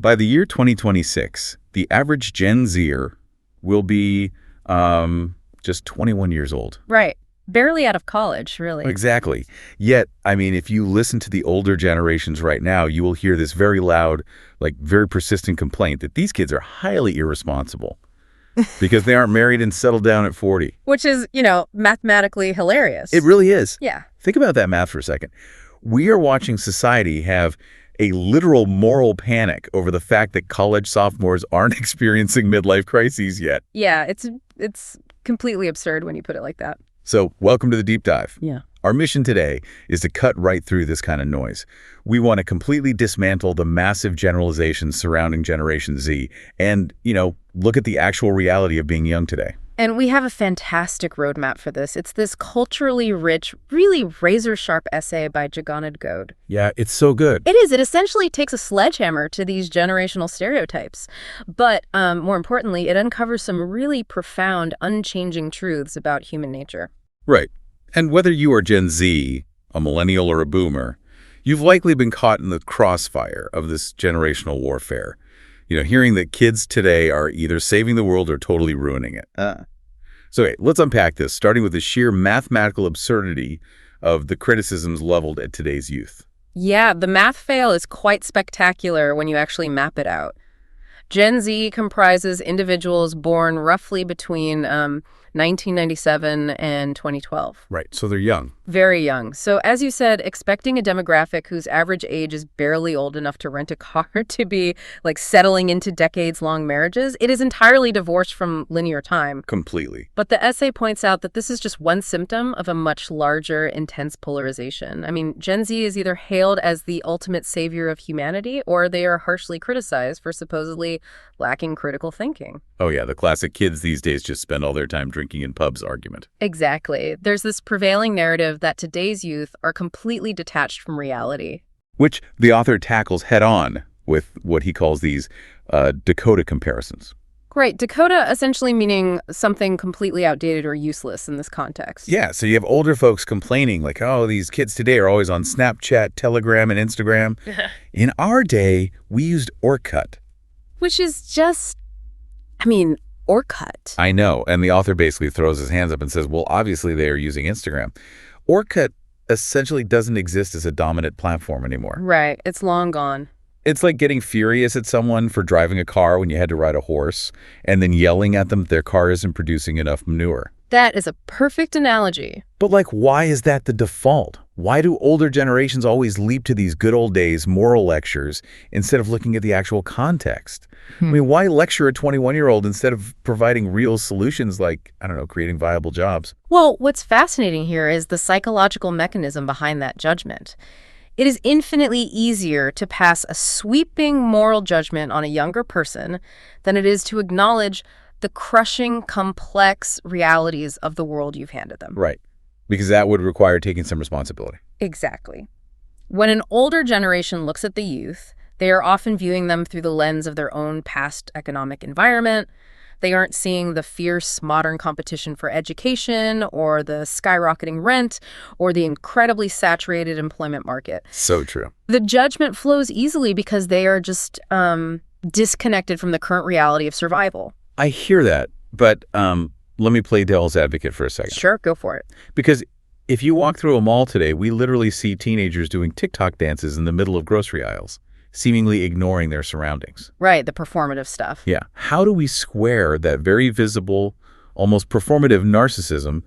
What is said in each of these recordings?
By the year 2026, the average Gen Zer will be just 21 years old. Right. Barely out of college, really. Exactly. Yet, I mean, if you listen to the older generations right now, you will hear this very loud, like very persistent complaint that these kids are highly irresponsible because they aren't married and settled down at 40. Which is, mathematically hilarious. It really is. Yeah. Think about that math for a second. We are watching society have a literal moral panic over the fact that college sophomores aren't experiencing midlife crises yet. Yeah, it's completely absurd when you put it like that. So, welcome to the Deep Dive. Yeah. Our mission today is to cut right through this kind of noise. We want to completely dismantle the massive generalizations surrounding Generation Z and, look at the actual reality of being young today. And we have a fantastic roadmap for this. It's this culturally rich, really razor-sharp essay by Jagannath Gode. Yeah, it's so good. It is. It essentially takes a sledgehammer to these generational stereotypes. But more importantly, it uncovers some really profound, unchanging truths about human nature. Right. And whether you are Gen Z, a millennial, or a boomer, you've likely been caught in the crossfire of this generational warfare. Hearing that kids today are either saving the world or totally ruining it. So let's unpack this, starting with the sheer mathematical absurdity of the criticisms leveled at today's youth. Yeah, the math fail is quite spectacular when you actually map it out. Gen Z comprises individuals born roughly between 1997 and 2012. Right, so they're young. Very young. So as you said, expecting a demographic whose average age is barely old enough to rent a car to be settling into decades-long marriages, it is entirely divorced from linear time. Completely. But the essay points out that this is just one symptom of a much larger, intense polarization. I mean, Gen Z is either hailed as the ultimate savior of humanity, or they are harshly criticized for supposedly lacking critical thinking. Oh yeah, the classic kids these days just spend all their time drinking in pubs argument. Exactly. There's this prevailing narrative that today's youth are completely detached from reality. Which the author tackles head-on with what he calls these Dakota comparisons. Right. Dakota essentially meaning something completely outdated or useless in this context. Yeah, so you have older folks complaining oh, these kids today are always on Snapchat, Telegram, and Instagram. In our day, we used Orkut. Which is just, Orkut. I know, and the author basically throws his hands up and says, well, obviously they are using Instagram. Orkut essentially doesn't exist as a dominant platform anymore. Right, it's long gone. It's like getting furious at someone for driving a car when you had to ride a horse, and then yelling at them that their car isn't producing enough manure. That is a perfect analogy. But why is that the default? Why do older generations always leap to these good old days moral lectures instead of looking at the actual context? Why lecture a 21-year-old instead of providing real solutions like, creating viable jobs? Well, what's fascinating here is the psychological mechanism behind that judgment. It is infinitely easier to pass a sweeping moral judgment on a younger person than it is to acknowledge the crushing, complex realities of the world you've handed them. Right. Because that would require taking some responsibility. Exactly. When an older generation looks at the youth, they are often viewing them through the lens of their own past economic environment. They aren't seeing the fierce modern competition for education or the skyrocketing rent or the incredibly saturated employment market. So true. The judgment flows easily because they are just disconnected from the current reality of survival. I hear that, but let me play devil's advocate for a second. Sure, go for it. Because if you walk through a mall today, we literally see teenagers doing TikTok dances in the middle of grocery aisles, seemingly ignoring their surroundings. Right, the performative stuff. Yeah. How do we square that very visible, almost performative narcissism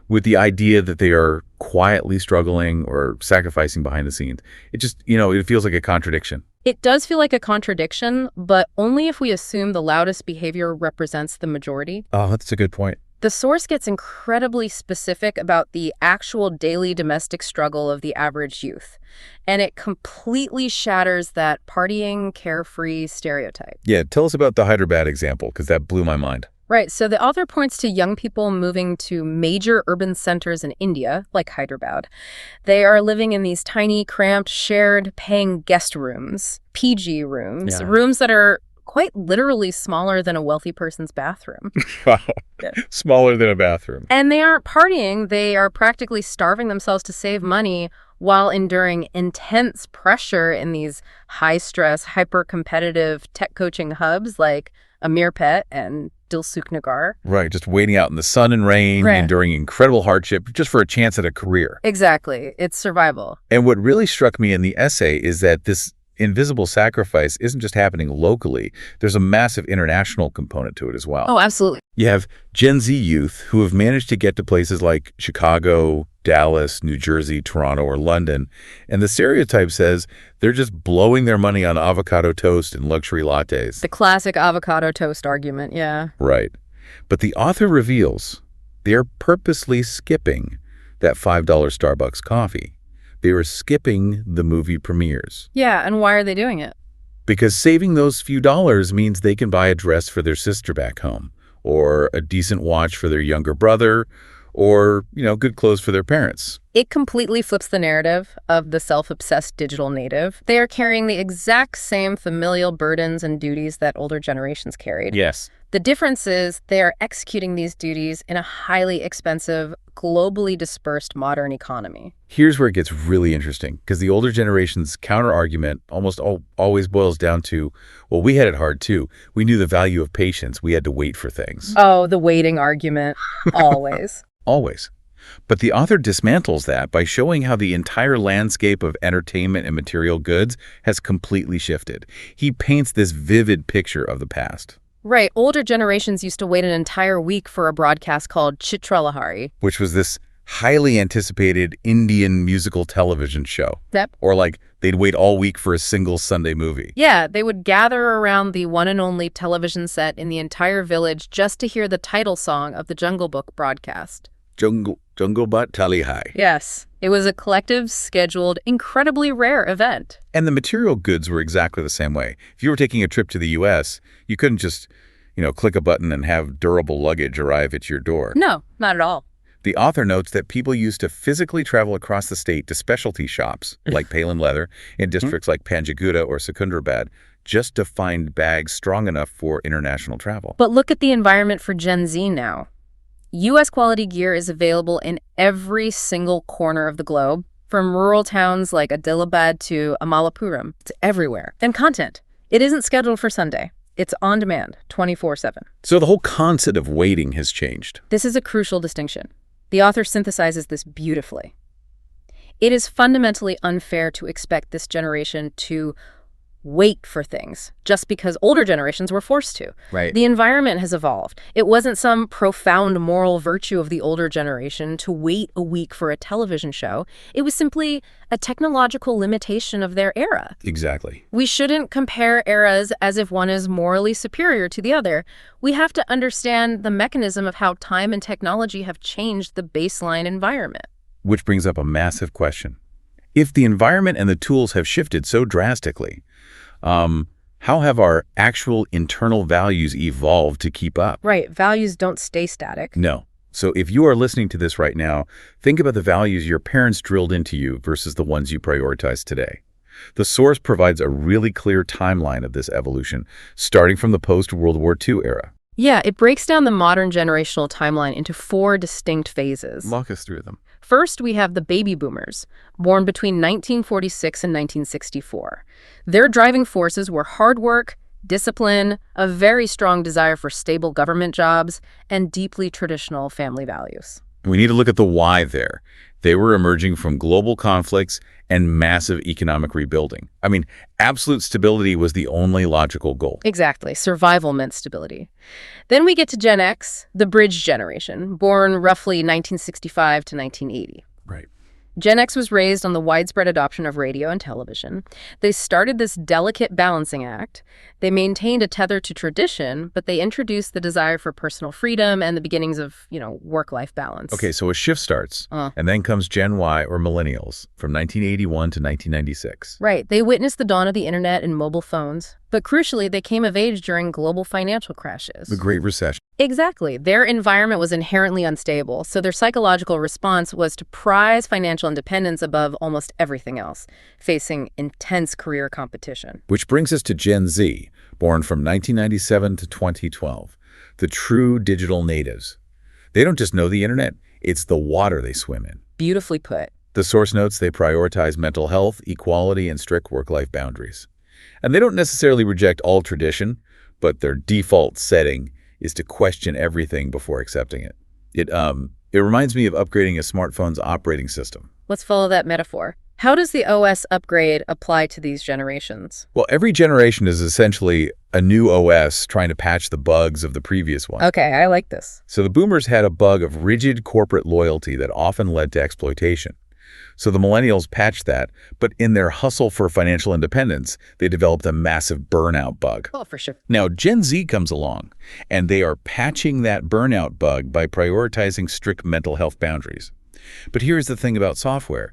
with the idea that they are quietly struggling or sacrificing behind the scenes? It just, it feels like a contradiction. It does feel like a contradiction, but only if we assume the loudest behavior represents the majority. Oh, that's a good point. The source gets incredibly specific about the actual daily domestic struggle of the average youth, and it completely shatters that partying, carefree stereotype. Yeah, tell us about the Hyderabad example, because that blew my mind. Right, so the author points to young people moving to major urban centers in India, like Hyderabad. They are living in these tiny, cramped, shared, paying guest rooms, PG rooms, rooms that are quite literally smaller than a wealthy person's bathroom. Wow. Yeah. Smaller than a bathroom. And they aren't partying. They are practically starving themselves to save money while enduring intense pressure in these high-stress, hyper-competitive tech coaching hubs like Amirpet and Dilsuknagar. Right, just waiting out in the sun and rain, Right. enduring incredible hardship just for a chance at a career. Exactly. It's survival. And what really struck me in the essay is that this invisible sacrifice isn't just happening locally. There's a massive international component to it as well. Oh, absolutely. You have Gen Z youth who have managed to get to places like Chicago, Dallas, New Jersey, Toronto, or London, and the stereotype says they're just blowing their money on avocado toast and luxury lattes. The classic avocado toast argument, yeah. Right. But the author reveals they're purposely skipping that $5 Starbucks coffee. They were skipping the movie premieres. Yeah, and why are they doing it? Because saving those few dollars means they can buy a dress for their sister back home, or a decent watch for their younger brother, or, good clothes for their parents. It completely flips the narrative of the self-obsessed digital native. They are carrying the exact same familial burdens and duties that older generations carried. Yes. The difference is they are executing these duties in a highly expensive, globally dispersed modern economy. Here's where it gets really interesting, because the older generation's counter-argument always boils down to, well, we had it hard too. We knew the value of patience. We had to wait for things. Oh, the waiting argument. Always. Always. But the author dismantles that by showing how the entire landscape of entertainment and material goods has completely shifted. He paints this vivid picture of the past. Right. Older generations used to wait an entire week for a broadcast called Chitralahari. Which was this highly anticipated Indian musical television show. Yep. Or like they'd wait all week for a single Sunday movie. Yeah, they would gather around the one and only television set in the entire village just to hear the title song of the Jungle Book broadcast. Jungle Bat Tali Hai. Yes. It was a collective, scheduled, incredibly rare event. And the material goods were exactly the same way. If you were taking a trip to the U.S., you couldn't just, click a button and have durable luggage arrive at your door. No, not at all. The author notes that people used to physically travel across the state to specialty shops like Palin Leather in districts like Panjaguta or Secunderabad just to find bags strong enough for international travel. But look at the environment for Gen Z now. U.S. quality gear is available in every single corner of the globe, from rural towns like Adilabad to Amalapuram. It's everywhere. And content. It isn't scheduled for Sunday. It's on demand, 24/7. So the whole concept of waiting has changed. This is a crucial distinction. The author synthesizes this beautifully. It is fundamentally unfair to expect this generation to wait for things just because older generations were forced to. Right. The environment has evolved. It wasn't some profound moral virtue of the older generation to wait a week for a television show. It was simply a technological limitation of their era. Exactly. We shouldn't compare eras as if one is morally superior to the other. We have to understand the mechanism of how time and technology have changed the baseline environment. Which brings up a massive question. If the environment and the tools have shifted so drastically, how have our actual internal values evolved to keep up? Right. Values don't stay static. No. So if you are listening to this right now, think about the values your parents drilled into you versus the ones you prioritize today. The source provides a really clear timeline of this evolution, starting from the post-World War II era. Yeah, it breaks down the modern generational timeline into 4 distinct phases. Walk us through them. First, we have the baby boomers, born between 1946 and 1964. Their driving forces were hard work, discipline, a very strong desire for stable government jobs, and deeply traditional family values. We need to look at the why there. They were emerging from global conflicts and massive economic rebuilding. I mean, absolute stability was the only logical goal. Exactly. Survival meant stability. Then we get to Gen X, the bridge generation, born roughly 1965 to 1980. Right. Gen X was raised on the widespread adoption of radio and television. They started this delicate balancing act. They maintained a tether to tradition, but they introduced the desire for personal freedom and the beginnings of, work-life balance. Okay, so a shift starts, and then comes Gen Y or Millennials from 1981 to 1996. Right. They witnessed the dawn of the internet and mobile phones. But crucially, they came of age during global financial crashes. The Great Recession. Exactly. Their environment was inherently unstable, so their psychological response was to prize financial independence above almost everything else, facing intense career competition. Which brings us to Gen Z, born from 1997 to 2012, the true digital natives. They don't just know the internet, it's the water they swim in. Beautifully put. The source notes they prioritize mental health, equality, and strict work-life boundaries. And they don't necessarily reject all tradition, but their default setting is to question everything before accepting it. It reminds me of upgrading a smartphone's operating system. Let's follow that metaphor. How does the OS upgrade apply to these generations? Well, every generation is essentially a new OS trying to patch the bugs of the previous one. Okay, I like this. So the boomers had a bug of rigid corporate loyalty that often led to exploitation. So the millennials patched that, but in their hustle for financial independence, they developed a massive burnout bug. Oh, for sure. Now, Gen Z comes along, and they are patching that burnout bug by prioritizing strict mental health boundaries. But here's the thing about software.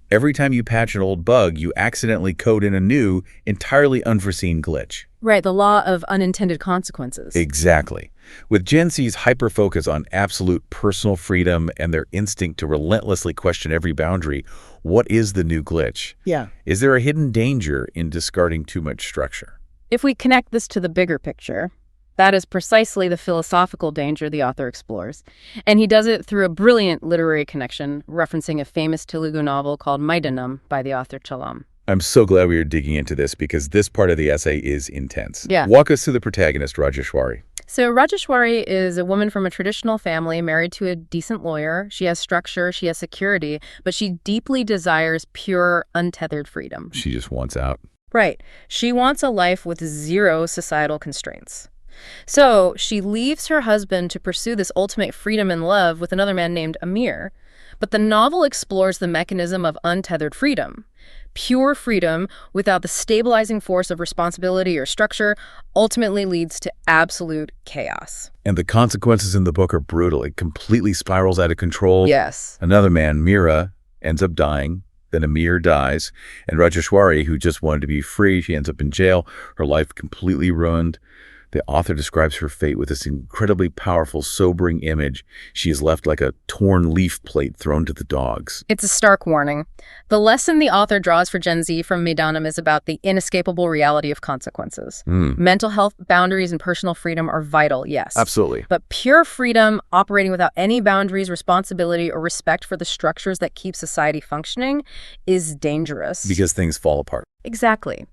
Every time you patch an old bug, you accidentally code in a new, entirely unforeseen glitch. Right, the law of unintended consequences. Exactly. With Gen Z's hyper-focus on absolute personal freedom and their instinct to relentlessly question every boundary, what is the new glitch? Yeah. Is there a hidden danger in discarding too much structure? If we connect this to the bigger picture, that is precisely the philosophical danger the author explores. And he does it through a brilliant literary connection, referencing a famous Telugu novel called Maidanam by the author Chalam. I'm so glad we are digging into this because this part of the essay is intense. Yeah. Walk us through the protagonist, Rajeshwari. So Rajeshwari is a woman from a traditional family married to a decent lawyer. She has structure, she has security, but she deeply desires pure, untethered freedom. She just wants out. Right. She wants a life with zero societal constraints. So she leaves her husband to pursue this ultimate freedom and love with another man named Amir. But the novel explores the mechanism of untethered freedom. Pure freedom without the stabilizing force of responsibility or structure ultimately leads to absolute chaos. And the consequences in the book are brutal. It completely spirals out of control. Yes. Another man, Meera, ends up dying. Then Amir dies. And Rajeshwari, who just wanted to be free, she ends up in jail. Her life completely ruined. The author describes her fate with this incredibly powerful, sobering image. She is left like a torn leaf plate thrown to the dogs. It's a stark warning. The lesson the author draws for Gen Z from Maidanam is about the inescapable reality of consequences. Mental health, boundaries, and personal freedom are vital, yes. Absolutely. But pure freedom, operating without any boundaries, responsibility, or respect for the structures that keep society functioning, is dangerous. Because things fall apart. Exactly.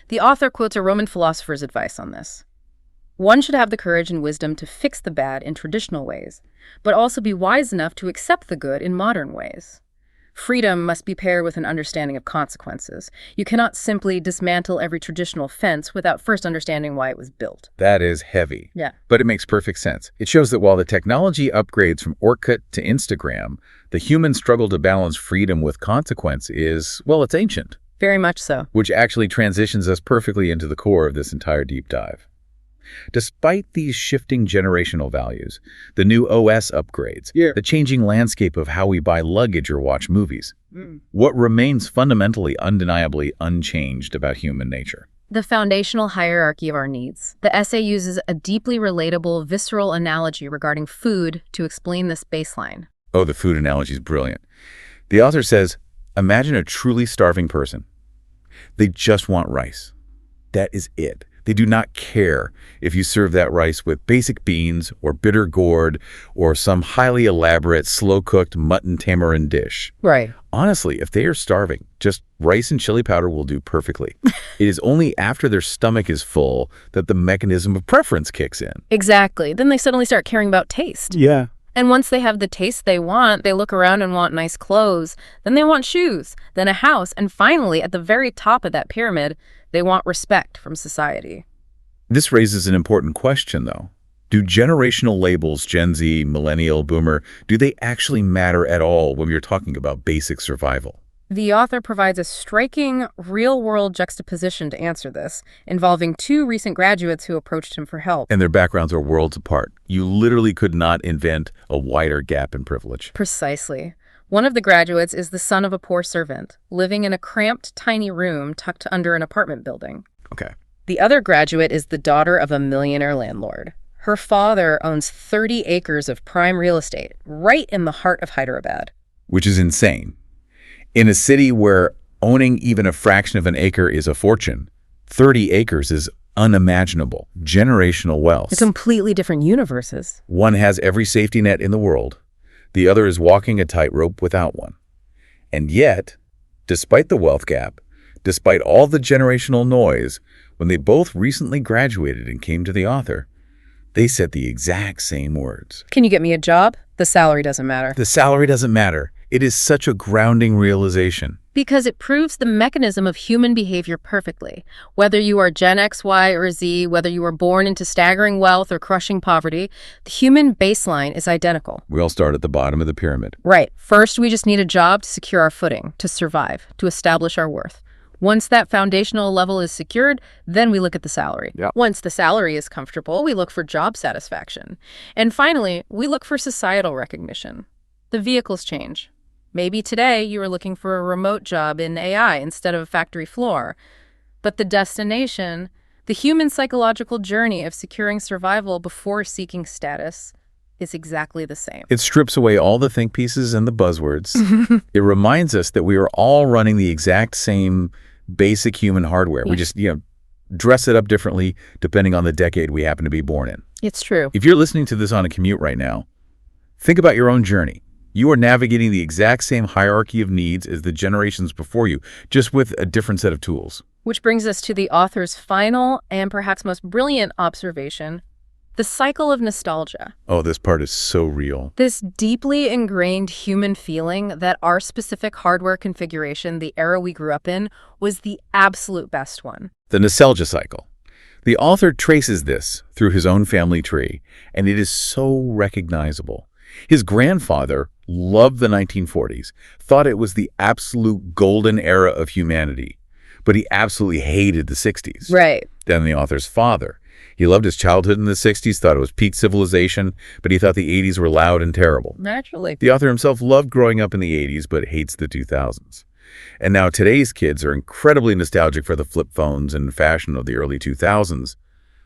The author quotes a Roman philosopher's advice on this. One should have the courage and wisdom to fix the bad in traditional ways, but also be wise enough to accept the good in modern ways. Freedom must be paired with an understanding of consequences. You cannot simply dismantle every traditional fence without first understanding why it was built. That is heavy. Yeah. But it makes perfect sense. It shows that while the technology upgrades from Orkut to Instagram, the human struggle to balance freedom with consequence is, well, it's ancient. Very much so. Which actually transitions us perfectly into the core of this entire deep dive. Despite these shifting generational values, the new OS upgrades, the changing landscape of how we buy luggage or watch movies, what remains fundamentally, undeniably unchanged about human nature? The foundational hierarchy of our needs. The essay uses a deeply relatable, visceral analogy regarding food to explain this baseline. Oh, the food analogy is brilliant. The author says, imagine a truly starving person. They just want rice. That is it. They do not care if you serve that rice with basic beans or bitter gourd or some highly elaborate, slow-cooked mutton tamarind dish. Right. Honestly, if they are starving, just rice and chili powder will do perfectly. It is only after their stomach is full that the mechanism of preference kicks in. Exactly. Then they suddenly start caring about taste. Yeah. And once they have the taste they want, they look around and want nice clothes. Then they want shoes, then a house, and finally, at the very top of that pyramid, they want respect from society. This raises an important question, though. Do generational labels, Gen Z, Millennial, Boomer, do they actually matter at all when we're talking about basic survival? The author provides a striking, real-world juxtaposition to answer this, involving two recent graduates who approached him for help. And their backgrounds are worlds apart. You literally could not invent a wider gap in privilege. Precisely. One of the graduates is the son of a poor servant, living in a cramped, tiny room tucked under an apartment building. Okay. The other graduate is the daughter of a millionaire landlord. Her father owns 30 acres of prime real estate, right in the heart of Hyderabad. Which is insane. In a city where owning even a fraction of an acre is a fortune, 30 acres is unimaginable. Generational wealth. They're completely different universes. One has every safety net in the world. The other is walking a tightrope without one. And yet, despite the wealth gap, despite all the generational noise, when they both recently graduated and came to the author, they said the exact same words. Can you get me a job? The salary doesn't matter. The salary doesn't matter. It is such a grounding realization. Because it proves the mechanism of human behavior perfectly. Whether you are Gen X, Y, or Z, whether you were born into staggering wealth or crushing poverty, the human baseline is identical. We all start at the bottom of the pyramid. Right. First, we just need a job to secure our footing, to survive, to establish our worth. Once that foundational level is secured, then we look at the salary. Yep. Once the salary is comfortable, we look for job satisfaction. And finally, we look for societal recognition. The vehicles change. Maybe today you are looking for a remote job in AI instead of a factory floor. But the destination, the human psychological journey of securing survival before seeking status, is exactly the same. It strips away all the think pieces and the buzzwords. It reminds us that we are all running the exact same basic human hardware. Yeah. We just, dress it up differently depending on the decade we happen to be born in. It's true. If you're listening to this on a commute right now, think about your own journey. You are navigating the exact same hierarchy of needs as the generations before you, just with a different set of tools. Which brings us to the author's final and perhaps most brilliant observation, the cycle of nostalgia. Oh, this part is so real. This deeply ingrained human feeling that our specific hardware configuration, the era we grew up in, was the absolute best one. The nostalgia cycle. The author traces this through his own family tree, and it is so recognizable. His grandfather loved the 1940s, thought it was the absolute golden era of humanity, but he absolutely hated the 60s. Right. Then the author's father. He loved his childhood in the 60s, thought it was peak civilization, but he thought the 80s were loud and terrible. Naturally. The author himself loved growing up in the 80s, but hates the 2000s. And now today's kids are incredibly nostalgic for the flip phones and fashion of the early 2000s,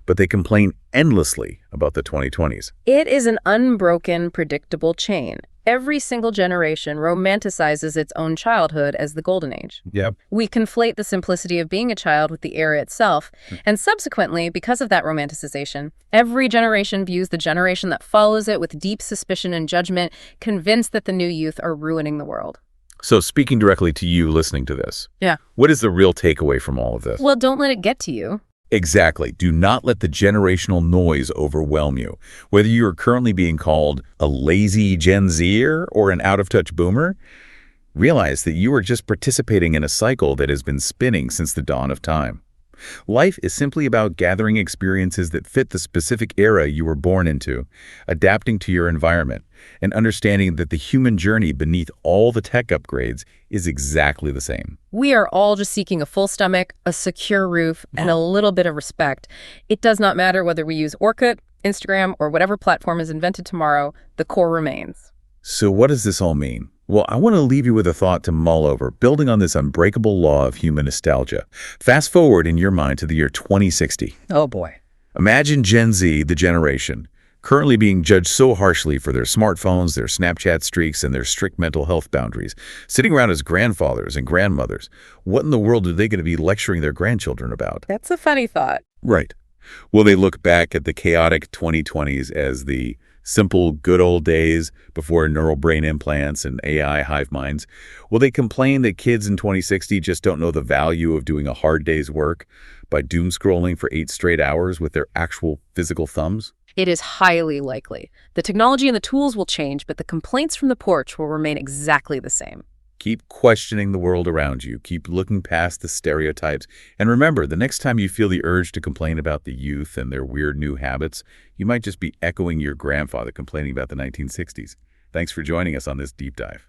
but they complain endlessly about the 2020s. It is an unbroken, predictable chain. Every single generation romanticizes its own childhood as the golden age. Yep. We conflate the simplicity of being a child with the era itself, and subsequently, because of that romanticization, every generation views the generation that follows it with deep suspicion and judgment, convinced that the new youth are ruining the world. So speaking directly to you listening to this, Yeah. what is the real takeaway from all of this? Well, don't let it get to you. Exactly. Do not let the generational noise overwhelm you. Whether you are currently being called a lazy Gen Zer or an out-of-touch boomer, realize that you are just participating in a cycle that has been spinning since the dawn of time. Life is simply about gathering experiences that fit the specific era you were born into, adapting to your environment, and understanding that the human journey beneath all the tech upgrades is exactly the same. We are all just seeking a full stomach, a secure roof, and a little bit of respect. It does not matter whether we use Orkut, Instagram, or whatever platform is invented tomorrow, the core remains. So what does this all mean? Well, I want to leave you with a thought to mull over, building on this unbreakable law of human nostalgia. Fast forward in your mind to the year 2060. Oh boy. Imagine Gen Z, the generation, currently being judged so harshly for their smartphones, their Snapchat streaks, and their strict mental health boundaries, sitting around as grandfathers and grandmothers. What in the world are they going to be lecturing their grandchildren about? That's a funny thought. Right. Will they look back at the chaotic 2020s as the simple, good old days before neural brain implants and AI hive minds? Will they complain that kids in 2060 just don't know the value of doing a hard day's work by doom scrolling for 8 straight hours with their actual physical thumbs? It is highly likely. The technology and the tools will change, but the complaints from the porch will remain exactly the same. Keep questioning the world around you. Keep looking past the stereotypes. And remember, the next time you feel the urge to complain about the youth and their weird new habits, you might just be echoing your grandfather complaining about the 1960s. Thanks for joining us on this deep dive.